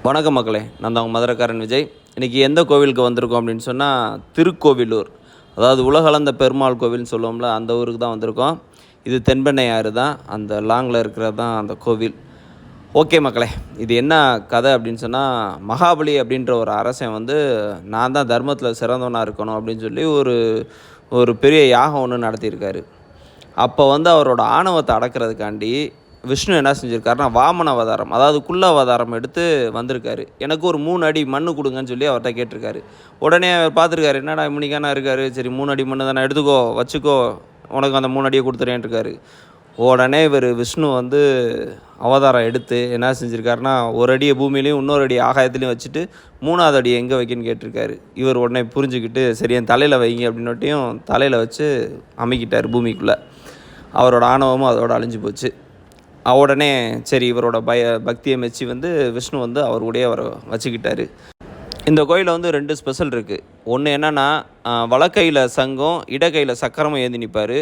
வணக்கம் மக்களே, நான் தான் உங்கள் மதுரைக்காரன் விஜய். இன்றைக்கி எந்த கோவிலுக்கு வந்திருக்கோம் அப்படின்னு சொன்னால் திருக்கோவிலூர், அதாவது உலகளந்த பெருமாள் கோவில்னு சொல்லுவோம்ல, அந்த ஊருக்கு தான் வந்திருக்கோம். இது தென்பெண்ணையாறு தான், அந்த லாங்கில் இருக்கிறது தான் அந்த கோவில். ஓகே மக்களே, இது என்ன கதை அப்படின்னு சொன்னால், மகாபலி அப்படின்ற ஒரு அரசன் வந்து நான் தான் தர்மத்தில் சிறந்தவனாக இருக்கணும் அப்படின்னு சொல்லி ஒரு பெரிய யாகம் ஒன்று நடத்தியிருக்காரு. அப்போ வந்து அவரோட ஆணவத்தை அடக்கிறதுக்காண்டி விஷ்ணு என்ன செஞ்சுருக்காருன்னா வாமன அவதாரம், அதாவது குள்ள அவதாரம் எடுத்து வந்திருக்காரு. எனக்கு ஒரு 3 அடி மண் கொடுங்கன்னு சொல்லி அவர்கிட்ட கேட்டிருக்காரு. உடனே அவர் பார்த்துருக்காரு, என்னடா இம்மினிக்கானா இருக்காரு, சரி 3 அடி மண் தானே, எடுத்துக்கோ வச்சுக்கோ, உனக்கு அந்த 3 அடியை கொடுத்துறேன்ருக்காரு. உடனே இவர் விஷ்ணு வந்து அவதாரம் எடுத்து என்ன செஞ்சுருக்காருன்னா, ஒரு அடியை பூமியிலையும் இன்னொரு அடி ஆகாயத்துலேயும் வச்சுட்டு 3ஆவது அடியை எங்கே வைக்கன்னு கேட்டிருக்காரு. இவர் உடனே புரிஞ்சுக்கிட்டு சரி என் தலையில் வைங்க அப்படின்னோட்டையும் தலையில் வச்சு அமைக்கிட்டார் பூமிக்குள்ளே. அவரோட ஆணவமும் அதோட அழிஞ்சு போச்சு. உடனே சரி இவரோட பக்தியை மெச்சி வந்து விஷ்ணு வந்து அவருடைய அவரை வச்சுக்கிட்டாரு. இந்த கோயிலில் வந்து 2 ஸ்பெஷல் இருக்குது. ஒன்று என்னென்னா, வலக்கையில் சங்கம், இடக்கையில் சக்கரமும் ஏந்தி நிற்பார்.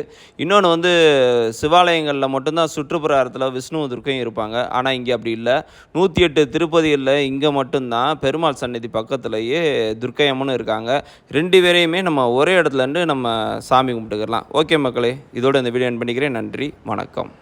இன்னொன்று வந்து சிவாலயங்களில் மட்டும்தான் சுற்றுப்புறத்தில் விஷ்ணுவும் துர்க்கையும் இருப்பாங்க. ஆனால் இங்கே அப்படி இல்லை. 108 திருப்பதியில் இங்கே மட்டும்தான் பெருமாள் சன்னதி பக்கத்துலேயே துர்க்கை அம்மனும் இருக்காங்க. 2 பேரையுமே நம்ம ஒரே இடத்துலேருந்து நம்ம சாமி கும்பிட்டுக்கலாம். ஓகே மக்களே, இதோட இந்த வீடியோ என் பண்ணிக்கிறேன். நன்றி, வணக்கம்.